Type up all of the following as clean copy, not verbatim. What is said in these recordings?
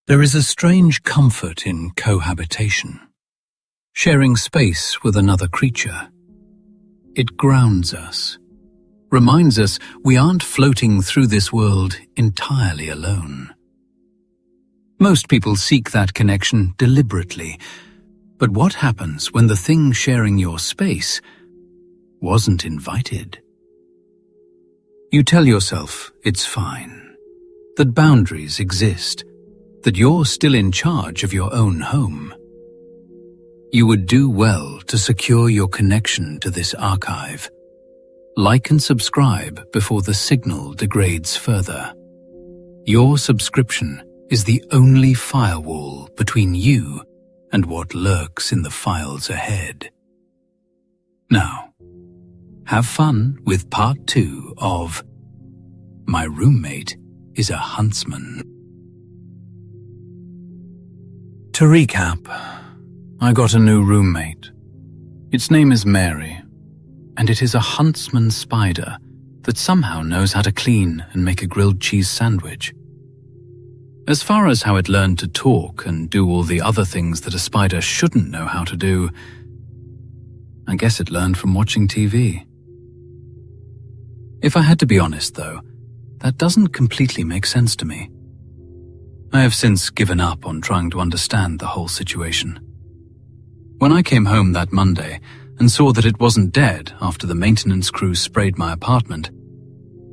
There is a strange comfort in cohabitation, sharing space with another creature. It grounds us, reminds us we aren't floating through this world entirely alone. Most people seek that connection deliberately, but what happens when the thing sharing your space wasn't invited? You tell yourself it's fine, that boundaries exist, that you're still in charge of your own home. You would do well to secure your connection to this archive. Like and subscribe before the signal degrades further. Your subscription is the only firewall between you and what lurks in the files ahead. Now, have fun with part 2 of My Roommate Is A Huntsman. To recap, I got a new roommate. Its name is Mary, and it is a huntsman spider that somehow knows how to clean and make a grilled cheese sandwich. As far as how it learned to talk and do all the other things that a spider shouldn't know how to do, I guess it learned from watching TV. If I had to be honest, though, that doesn't completely make sense to me. I have since given up on trying to understand the whole situation. When I came home that Monday and saw that it wasn't dead after the maintenance crew sprayed my apartment,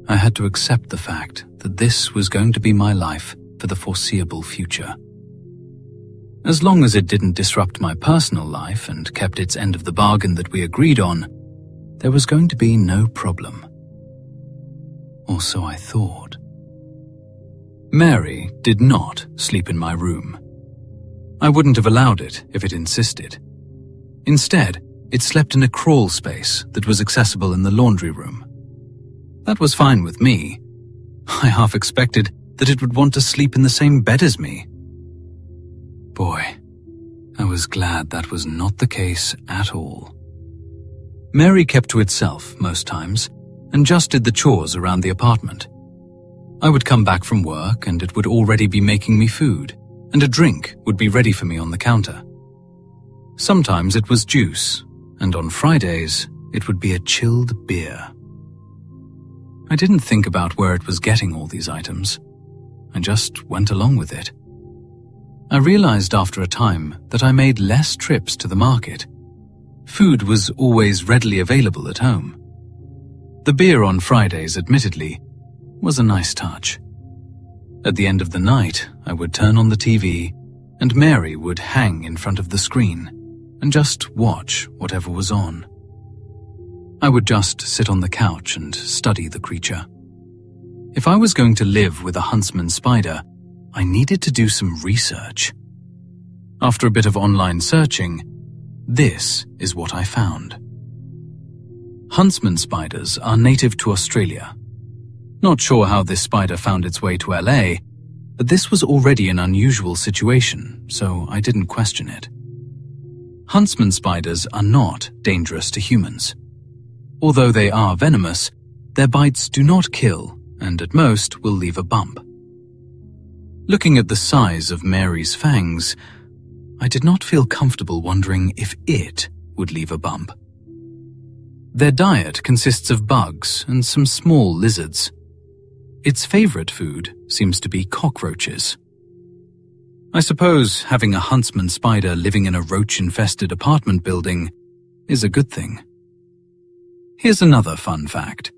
I had to accept the fact that this was going to be my life for the foreseeable future. As long as it didn't disrupt my personal life and kept its end of the bargain that we agreed on, there was going to be no problem. Or so I thought. Mary did not sleep in my room. I wouldn't have allowed it if it insisted. Instead, it slept in a crawl space that was accessible in the laundry room. That was fine with me. I half expected that it would want to sleep in the same bed as me. Boy, I was glad that was not the case at all. Mary kept to itself most times and just did the chores around the apartment. I would come back from work and it would already be making me food, and a drink would be ready for me on the counter. Sometimes it was juice, and on Fridays it would be a chilled beer. I didn't think about where it was getting all these items. I just went along with it. I realized after a time that I made less trips to the market. Food was always readily available at home. The beer on Fridays, admittedly, was a nice touch. At the end of the night, I would turn on the TV, and Mary would hang in front of the screen and just watch whatever was on. I would just sit on the couch and study the creature. If I was going to live with a huntsman spider, I needed to do some research. After a bit of online searching, this is what I found. Huntsman spiders are native to Australia. Not sure how this spider found its way to LA, but this was already an unusual situation, so I didn't question it. Huntsman spiders are not dangerous to humans. Although they are venomous, their bites do not kill and at most will leave a bump. Looking at the size of Mary's fangs, I did not feel comfortable wondering if it would leave a bump. Their diet consists of bugs and some small lizards. Its favorite food seems to be cockroaches. I suppose having a huntsman spider living in a roach-infested apartment building is a good thing. Here's another fun fact.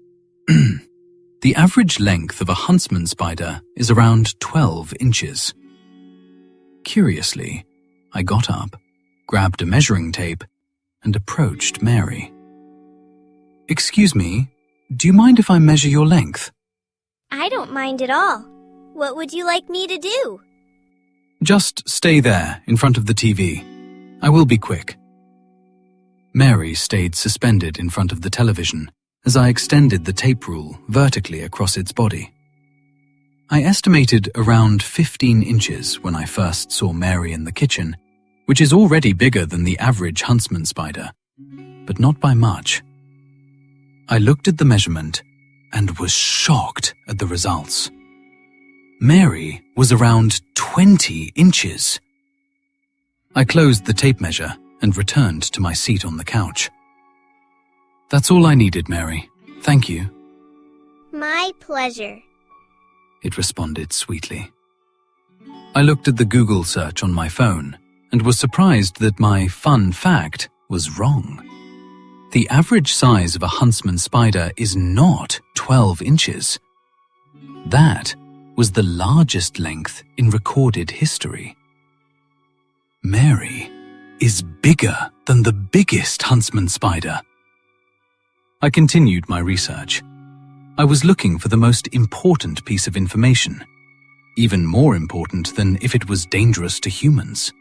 The average length of a huntsman spider is around 12 inches. Curiously, I got up, grabbed a measuring tape, and approached Mary. "Excuse me, do you mind if I measure your length?" I don't mind at all. What would you like me to do? "Just stay there, in front of the TV. I will be quick." Mary stayed suspended in front of the television as I extended the tape rule vertically across its body. I estimated around 15 inches when I first saw Mary in the kitchen, which is already bigger than the average huntsman spider, but not by much. I looked at the measurement and was shocked at the results. Mary was around 20 inches. I closed the tape measure and returned to my seat on the couch. That's all I needed, Mary. Thank you. My pleasure. It responded sweetly. I looked at the Google search on my phone and was surprised that my fun fact was wrong. The average size of a huntsman spider is not 12 inches. That was the largest length in recorded history. Mary is bigger than the biggest huntsman spider. I continued my research. I was looking for the most important piece of information, even more important than if it was dangerous to humans.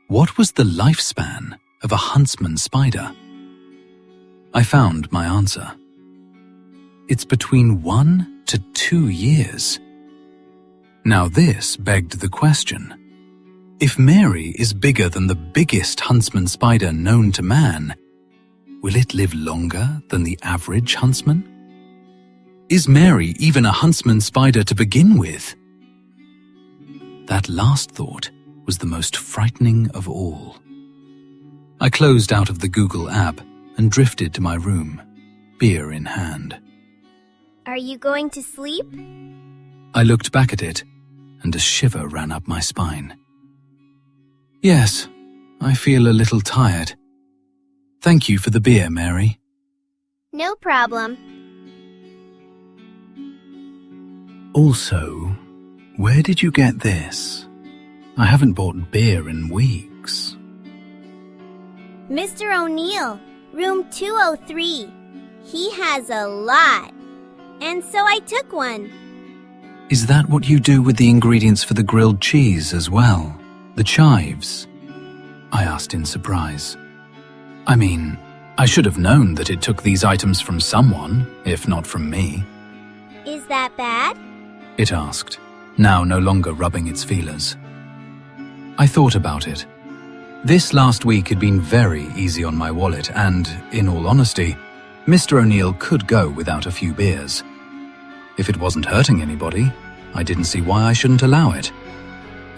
What was the lifespan of a huntsman spider? I found my answer. It's between 1 to 2 years. Now this begged the question. If Mary is bigger than the biggest huntsman spider known to man, will it live longer than the average huntsman? Is Mary even a huntsman spider to begin with? That last thought was the most frightening of all. I closed out of the Google app and drifted to my room, beer in hand. Are you going to sleep? I looked back at it, and a shiver ran up my spine. Yes, I feel a little tired. Thank you for the beer, Mary. No problem. Also, where did you get this? I haven't bought beer in weeks. Mr. O'Neill, room 203. He has a lot. And so I took one. Is that what you do with the ingredients for the grilled cheese as well? The chives? I asked in surprise. I mean, I should have known that it took these items from someone, if not from me. Is that bad? It asked, now no longer rubbing its feelers. I thought about it. This last week had been very easy on my wallet and, in all honesty, Mr. O'Neill could go without a few beers. If it wasn't hurting anybody, I didn't see why I shouldn't allow it.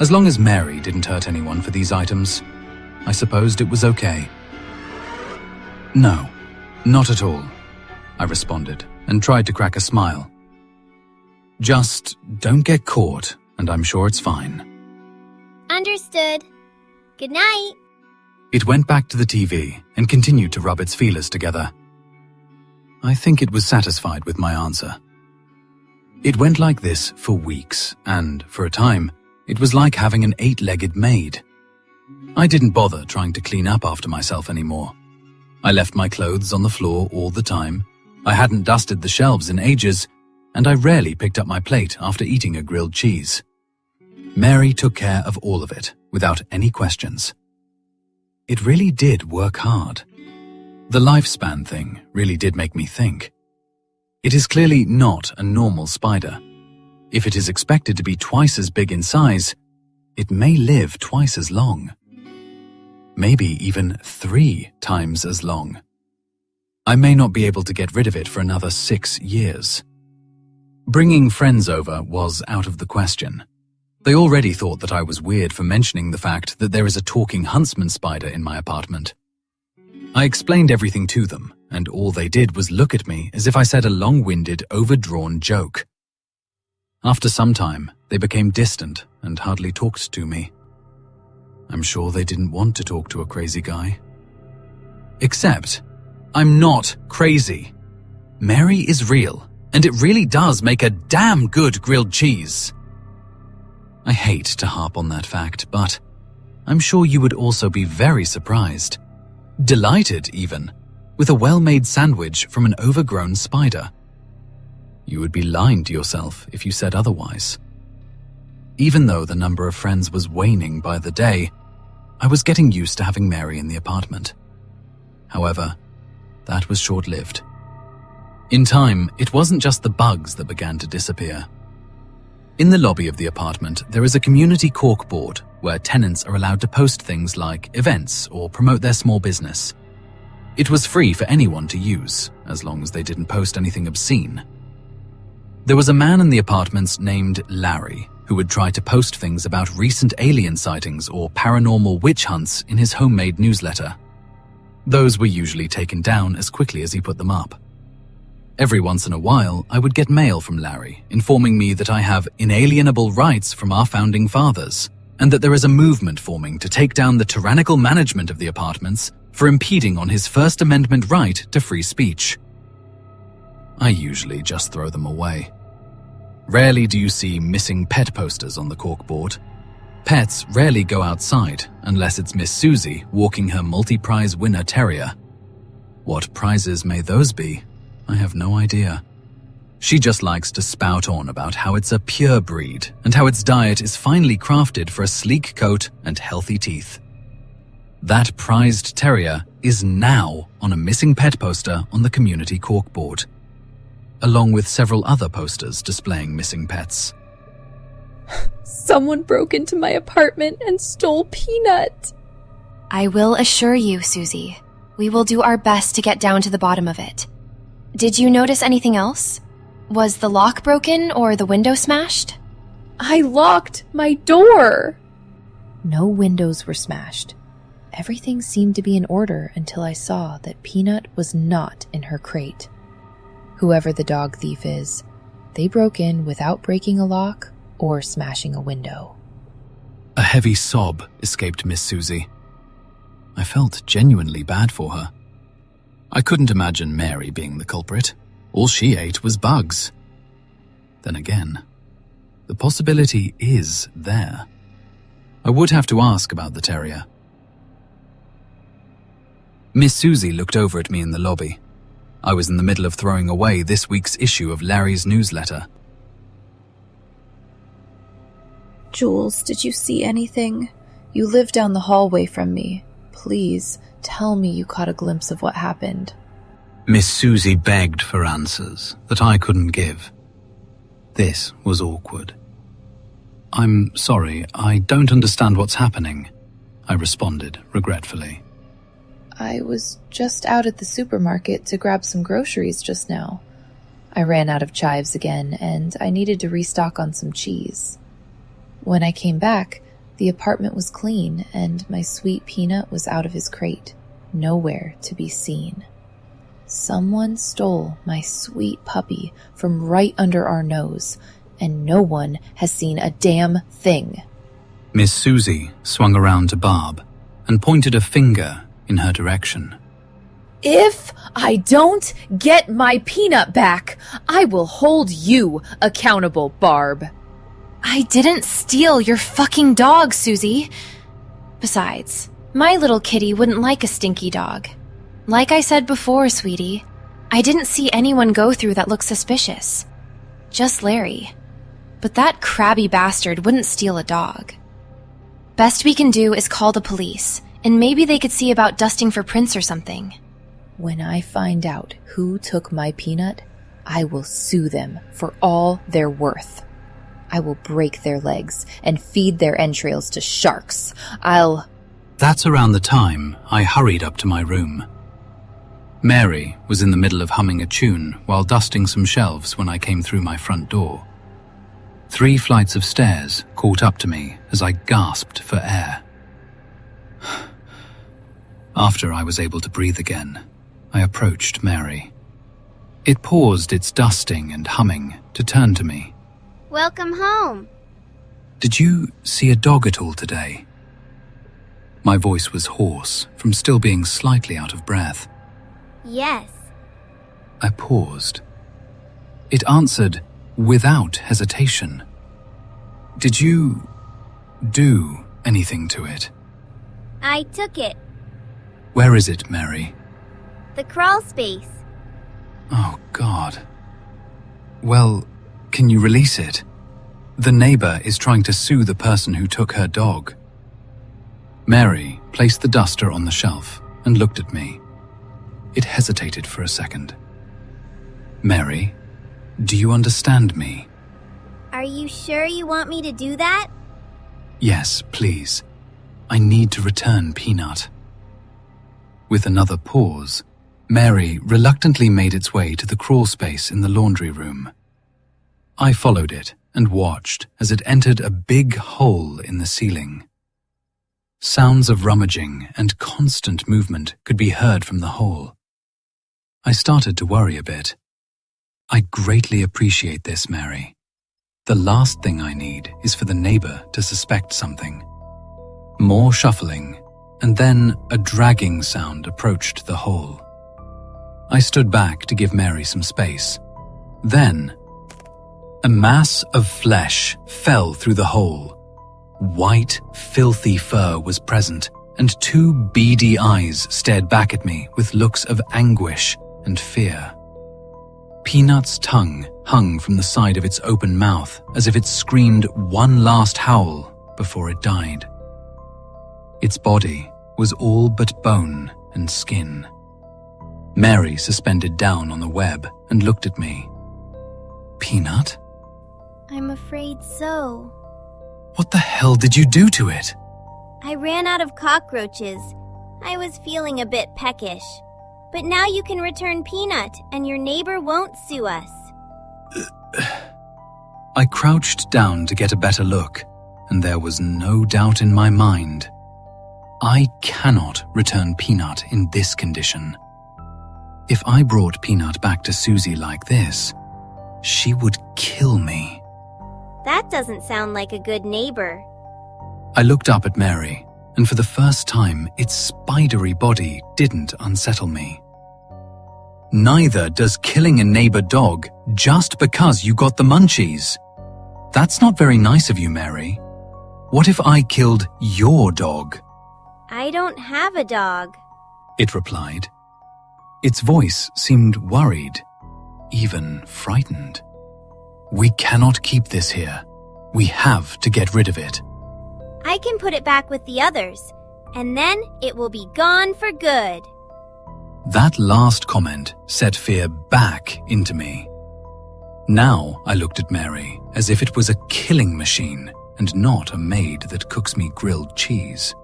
As long as Mary didn't hurt anyone for these items, I supposed it was okay. No, not at all, I responded and tried to crack a smile. Just don't get caught, and I'm sure it's fine. Understood. Good night. It went back to the TV and continued to rub its feelers together. I think it was satisfied with my answer. It went like this for weeks, and for a time, it was like having an 8-legged maid. I didn't bother trying to clean up after myself anymore. I left my clothes on the floor all the time, I hadn't dusted the shelves in ages, and I rarely picked up my plate after eating a grilled cheese. Mary took care of all of it, without any questions. It really did work hard. The lifespan thing really did make me think. It is clearly not a normal spider. If it is expected to be twice as big in size, it may live twice as long. Maybe even 3 times as long. I may not be able to get rid of it for another 6 years. Bringing friends over was out of the question. They already thought that I was weird for mentioning the fact that there is a talking huntsman spider in my apartment. I explained everything to them, and all they did was look at me as if I said a long-winded, overdrawn joke. After some time, they became distant and hardly talked to me. I'm sure they didn't want to talk to a crazy guy. Except, I'm not crazy. Mary is real, and it really does make a damn good grilled cheese. I hate to harp on that fact, but I'm sure you would also be very surprised. Delighted, even, with a well-made sandwich from an overgrown spider. You would be lying to yourself if you said otherwise. Even though the number of friends was waning by the day, I was getting used to having Mary in the apartment. However, that was short-lived. In time, it wasn't just the bugs that began to disappear. In the lobby of the apartment, there is a community corkboard where tenants are allowed to post things like events or promote their small business. It was free for anyone to use, as long as they didn't post anything obscene. There was a man in the apartments named Larry who would try to post things about recent alien sightings or paranormal witch hunts in his homemade newsletter. Those were usually taken down as quickly as he put them up. Every once in a while, I would get mail from Larry informing me that I have inalienable rights from our founding fathers, and that there is a movement forming to take down the tyrannical management of the apartments for impeding on his First Amendment right to free speech. I usually just throw them away. Rarely do you see missing pet posters on the corkboard. Pets rarely go outside unless it's Miss Susie walking her multi-prize winner terrier. What prizes may those be? I have no idea. She just likes to spout on about how it's a pure breed and how its diet is finely crafted for a sleek coat and healthy teeth. That prized terrier is now on a missing pet poster on the community corkboard, along with several other posters displaying missing pets. Someone broke into my apartment and stole Peanut. I will assure you, Susie, we will do our best to get down to the bottom of it. Did you notice anything else? Was the lock broken or the window smashed? I locked my door. No windows were smashed. Everything seemed to be in order until I saw that Peanut was not in her crate. Whoever the dog thief is, they broke in without breaking a lock or smashing a window. A heavy sob escaped Miss Susie. I felt genuinely bad for her. I couldn't imagine Mary being the culprit. All she ate was bugs. Then again, the possibility is there. I would have to ask about the terrier. Miss Susie looked over at me in the lobby. I was in the middle of throwing away this week's issue of Larry's newsletter. Jules, did you see anything? You live down the hallway from me. Please, tell me you caught a glimpse of what happened. Miss Susie begged for answers that I couldn't give. This was awkward. I'm sorry, I don't understand what's happening, I responded regretfully. I was just out at the supermarket to grab some groceries just now. I ran out of chives again, and I needed to restock on some cheese. When I came back, the apartment was clean, and my sweet Peanut was out of his crate, nowhere to be seen. Someone stole my sweet puppy from right under our nose, and no one has seen a damn thing. Miss Susie swung around to Barb and pointed a finger in her direction. If I don't get my Peanut back, I will hold you accountable, Barb. I didn't steal your fucking dog, Susie. Besides, my little kitty wouldn't like a stinky dog. Like I said before, sweetie, I didn't see anyone go through that looked suspicious. Just Larry. But that crabby bastard wouldn't steal a dog. Best we can do is call the police, and maybe they could see about dusting for prints or something. When I find out who took my Peanut, I will sue them for all they're worth. I will break their legs and feed their entrails to sharks. That's around the time I hurried up to my room. Mary was in the middle of humming a tune while dusting some shelves when I came through my front door. 3 flights of stairs caught up to me as I gasped for air. After I was able to breathe again, I approached Mary. It paused its dusting and humming to turn to me. Welcome home. Did you see a dog at all today? My voice was hoarse from still being slightly out of breath. Yes. I paused. It answered without hesitation. Did you do anything to it? I took it. Where is it, Mary? The crawl space. Oh, God. Well, can you release it? The neighbor is trying to sue the person who took her dog. Mary placed the duster on the shelf and looked at me. It hesitated for a second. Mary, do you understand me? Are you sure you want me to do that? Yes, please. I need to return Peanut. With another pause, Mary reluctantly made its way to the crawl space in the laundry room. I followed it and watched as it entered a big hole in the ceiling. Sounds of rummaging and constant movement could be heard from the hole. I started to worry a bit. I greatly appreciate this, Mary. The last thing I need is for the neighbor to suspect something. More shuffling, and then a dragging sound approached the hole. I stood back to give Mary some space. Then, a mass of flesh fell through the hole. White, filthy fur was present, and two beady eyes stared back at me with looks of anguish and fear. Peanut's tongue hung from the side of its open mouth as if it screamed one last howl before it died. Its body was all but bone and skin. Mary suspended down on the web and looked at me. Peanut? I'm afraid so. What the hell did you do to it? I ran out of cockroaches. I was feeling a bit peckish. But now you can return Peanut, and your neighbor won't sue us. I crouched down to get a better look, and there was no doubt in my mind. I cannot return Peanut in this condition. If I brought Peanut back to Susie like this, she would kill me. That doesn't sound like a good neighbor. I looked up at Mary, and for the first time, its spidery body didn't unsettle me. Neither does killing a neighbor dog just because you got the munchies. That's not very nice of you, Mary. What if I killed your dog? I don't have a dog, It replied. Its voice seemed worried, even frightened. We cannot keep this here. We have to get rid of it. I can put it back with the others, and then it will be gone for good. That last comment set fear back into me. Now I looked at Mary as if it was a killing machine and not a maid that cooks me grilled cheese.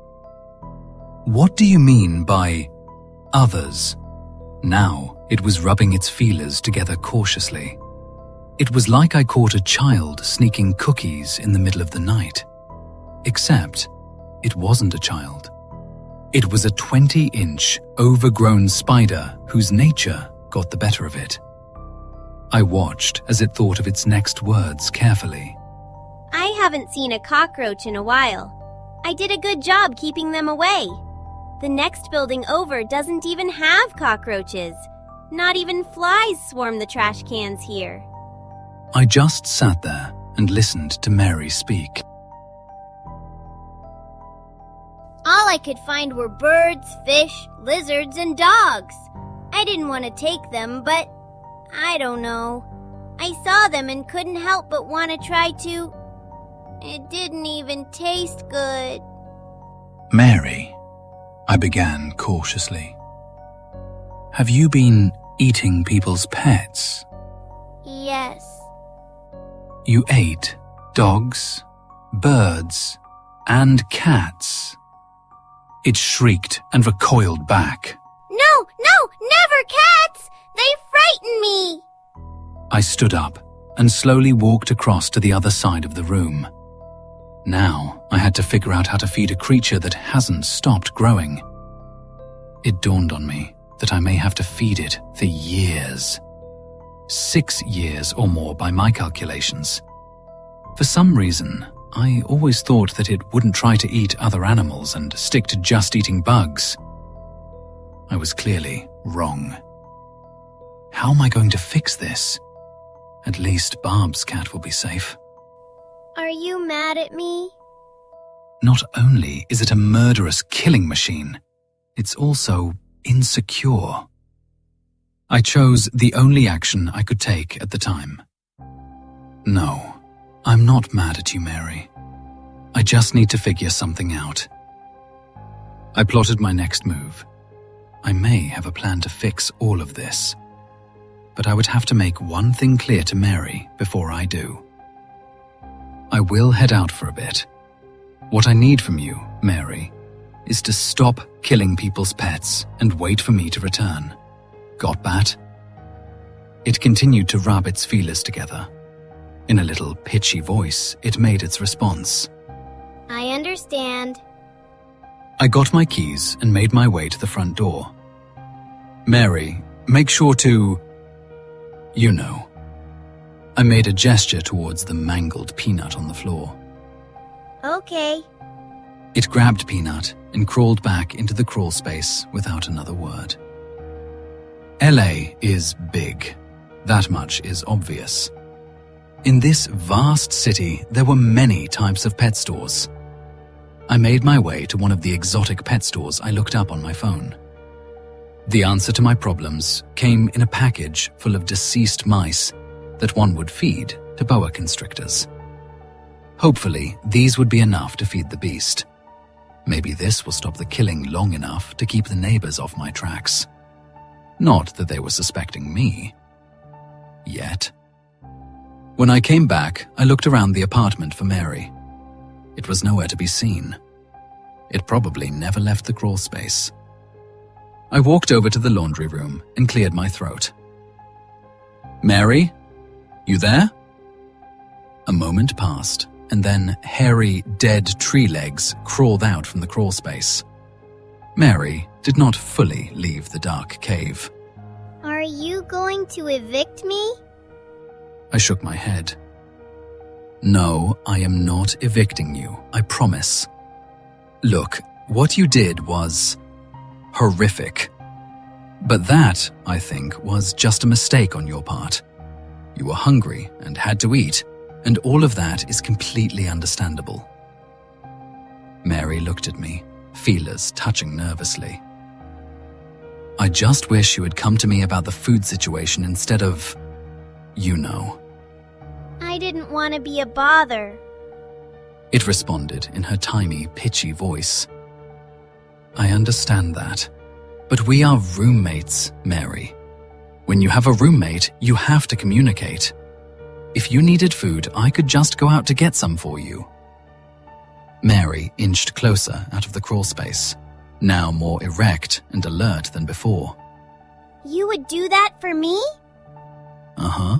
What do you mean by others? Now it was rubbing its feelers together cautiously. It was like I caught a child sneaking cookies in the middle of the night. Except it wasn't a child. It was a 20-inch, overgrown spider whose nature got the better of it. I watched as it thought of its next words carefully. I haven't seen a cockroach in a while. I did a good job keeping them away. The next building over doesn't even have cockroaches. Not even flies swarm the trash cans here. I just sat there and listened to Mary speak. All I could find were birds, fish, lizards, and dogs. I didn't want to take them, but I don't know. I saw them and couldn't help but want to try to. It didn't even taste good. Mary, I began cautiously. Have you been eating people's pets? Yes. You ate dogs, birds, and cats. It shrieked and recoiled back. No, never cats! They frighten me! I stood up and slowly walked across to the other side of the room. Now I had to figure out how to feed a creature that hasn't stopped growing. It dawned on me that I may have to feed it for years. 6 years or more by my calculations. For some reason, I always thought that it wouldn't try to eat other animals and stick to just eating bugs. I was clearly wrong. How am I going to fix this? At least Barb's cat will be safe. Are you mad at me? Not only is it a murderous killing machine, it's also insecure. I chose the only action I could take at the time. No, I'm not mad at you, Mary. I just need to figure something out. I plotted my next move. I may have a plan to fix all of this, but I would have to make one thing clear to Mary before I do. I will head out for a bit. What I need from you, Mary, is to stop killing people's pets and wait for me to return. Got that? It continued to rub its feelers together. In a little pitchy voice, it made its response. I understand. I got my keys and made my way to the front door. Mary, make sure to... You know. I made a gesture towards the mangled Peanut on the floor. Okay. It grabbed Peanut and crawled back into the crawl space without another word. LA is big. That much is obvious. In this vast city, there were many types of pet stores. I made my way to one of the exotic pet stores I looked up on my phone. The answer to my problems came in a package full of deceased mice that one would feed to boa constrictors. Hopefully, these would be enough to feed the beast. Maybe this will stop the killing long enough to keep the neighbors off my tracks. Not that they were suspecting me. Yet. When I came back, I looked around the apartment for Mary. It was nowhere to be seen. It probably never left the crawl space. I walked over to the laundry room and cleared my throat. Mary? You there? A moment passed, and then hairy, dead tree legs crawled out from the crawl space. Mary did not fully leave the dark cave. Are you going to evict me? I shook my head. No, I am not evicting you, I promise. Look, what you did was horrific. But that, I think, was just a mistake on your part. You were hungry and had to eat, and all of that is completely understandable. Mary looked at me, feelers touching nervously. I just wish you had come to me about the food situation instead of, you know. I didn't want to be a bother. It responded in her tiny, pitchy voice. I understand that, but we are roommates, Mary. When you have a roommate, you have to communicate. If you needed food, I could just go out to get some for you. Mary inched closer out of the crawl space, now more erect and alert than before. You would do that for me? Uh-huh.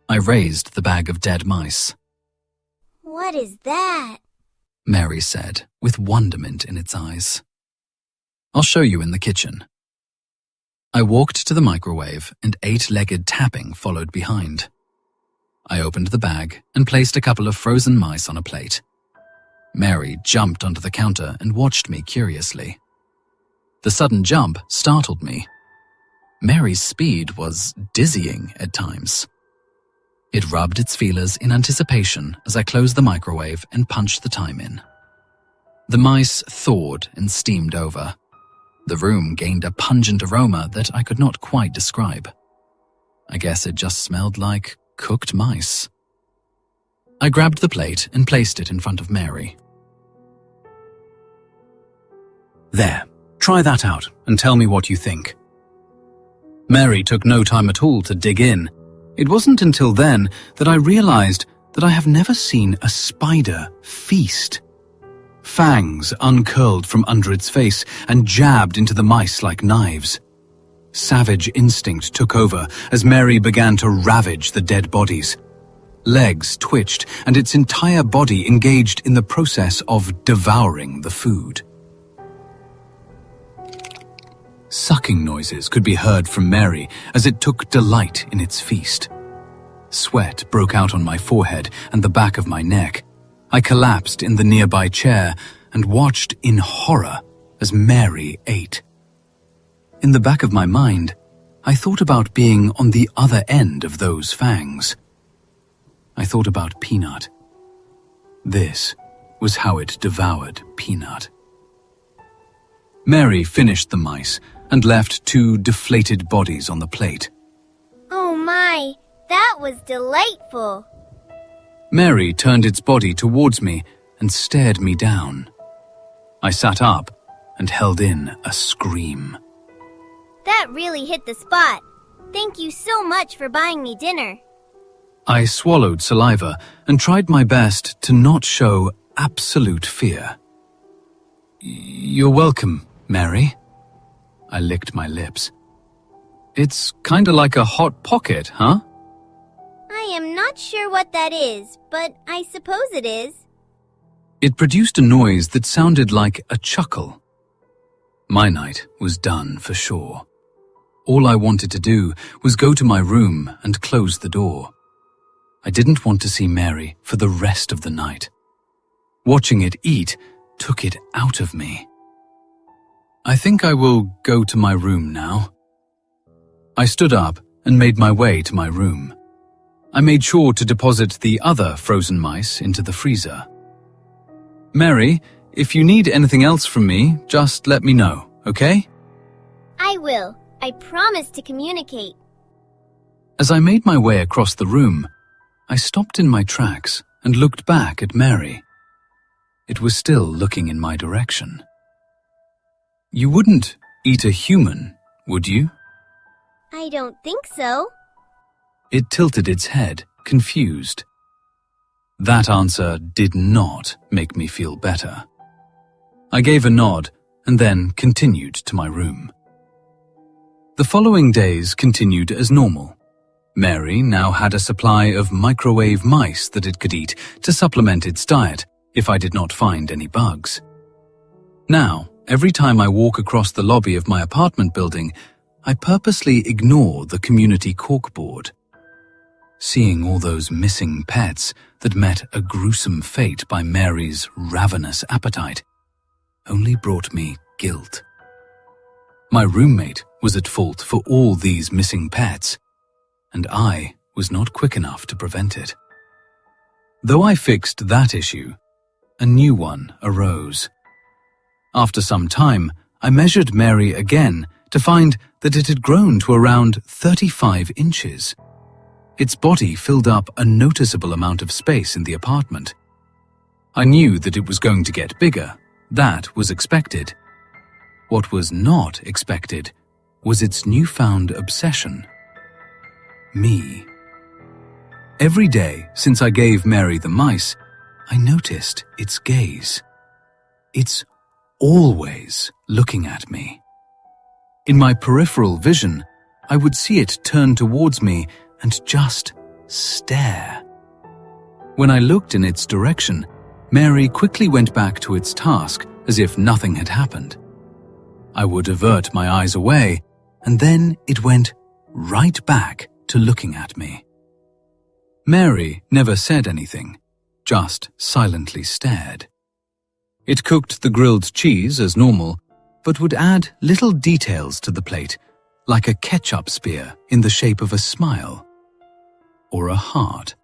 I raised the bag of dead mice. What is that? Mary said, with wonderment in its eyes. I'll show you in the kitchen. I walked to the microwave and 8-legged tapping followed behind. I opened the bag and placed a couple of frozen mice on a plate. Mary jumped onto the counter and watched me curiously. The sudden jump startled me. Mary's speed was dizzying at times. It rubbed its feelers in anticipation as I closed the microwave and punched the time in. The mice thawed and steamed over. The room gained a pungent aroma that I could not quite describe. I guess it just smelled like cooked mice. I grabbed the plate and placed it in front of Mary. There, try that out and tell me what you think. Mary took no time at all to dig in. It wasn't until then that I realized that I have never seen a spider feast. Fangs uncurled from under its face and jabbed into the mice like knives. Savage instinct took over as Mary began to ravage the dead bodies. Legs twitched and its entire body engaged in the process of devouring the food. Sucking noises could be heard from Mary as it took delight in its feast. Sweat broke out on my forehead and the back of my neck. I collapsed in the nearby chair and watched in horror as Mary ate. In the back of my mind, I thought about being on the other end of those fangs. I thought about Peanut. This was how it devoured Peanut. Mary finished the mice and left 2 deflated bodies on the plate. Oh my, that was delightful. Mary turned its body towards me and stared me down. I sat up and held in a scream. That really hit the spot. Thank you so much for buying me dinner. I swallowed saliva and tried my best to not show absolute fear. You're welcome, Mary. I licked my lips. It's kinda like a hot pocket, huh? I am not sure what that is, but I suppose it is. It produced a noise that sounded like a chuckle. My night was done for sure. All I wanted to do was go to my room and close the door. I didn't want to see Mary for the rest of the night. Watching it eat took it out of me. I think I will go to my room now. I stood up and made my way to my room. I made sure to deposit the other frozen mice into the freezer. Mary, if you need anything else from me, just let me know, okay? I will. I promise to communicate. As I made my way across the room, I stopped in my tracks and looked back at Mary. It was still looking in my direction. You wouldn't eat a human, would you? I don't think so. It tilted its head, confused. That answer did not make me feel better. I gave a nod and then continued to my room. The following days continued as normal. Mary now had a supply of microwave mice that it could eat to supplement its diet if I did not find any bugs. Now, every time I walk across the lobby of my apartment building, I purposely ignore the community corkboard. Seeing all those missing pets that met a gruesome fate by Mary's ravenous appetite only brought me guilt. My roommate was at fault for all these missing pets, and I was not quick enough to prevent it. Though I fixed that issue, a new one arose. After some time, I measured Mary again to find that it had grown to around 35 inches. Its body filled up a noticeable amount of space in the apartment. I knew that it was going to get bigger. That was expected. What was not expected was its newfound obsession. Me. Every day since I gave Mary the mice, I noticed its gaze. It's always looking at me. In my peripheral vision, I would see it turn towards me and just stare. When I looked in its direction, Mary quickly went back to its task as if nothing had happened. I would avert my eyes away, and then it went right back to looking at me. Mary never said anything, just silently stared. It cooked the grilled cheese as normal, but would add little details to the plate, like a ketchup spear in the shape of a smile or a heart.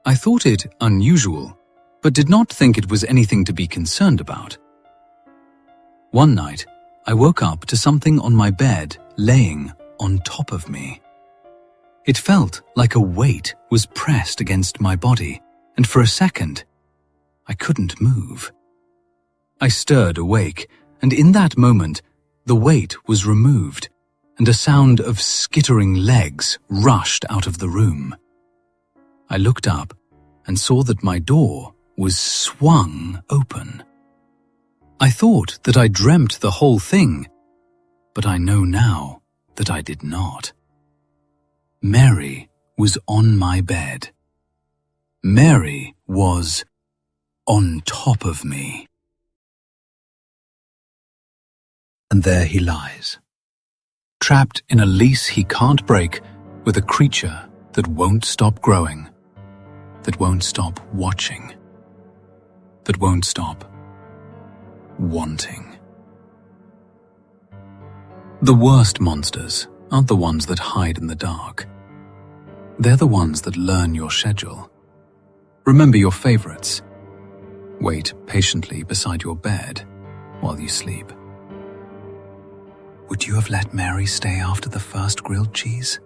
I thought it unusual, but did not think it was anything to be concerned about. One night, I woke up to something on my bed laying on top of me. It felt like a weight was pressed against my body, and for a second, I couldn't move. I stirred awake, and in that moment, the weight was removed, and a sound of skittering legs rushed out of the room. I looked up and saw that my door was swung open. I thought that I dreamt the whole thing, but I know now that I did not. Mary was on my bed. Mary was on top of me. And there he lies, trapped in a leash he can't break with a creature that won't stop growing, that won't stop watching, that won't stop wanting. The worst monsters aren't the ones that hide in the dark. They're the ones that learn your schedule. Remember your favorites. Wait patiently beside your bed while you sleep. Would you have let Mary stay after the first grilled cheese?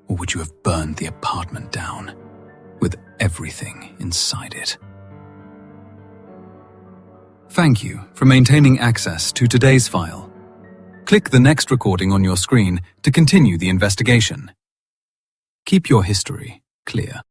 Or would you have burned the apartment down with everything inside it? Thank you for maintaining access to today's file. Click the next recording on your screen to continue the investigation. Keep your history clear.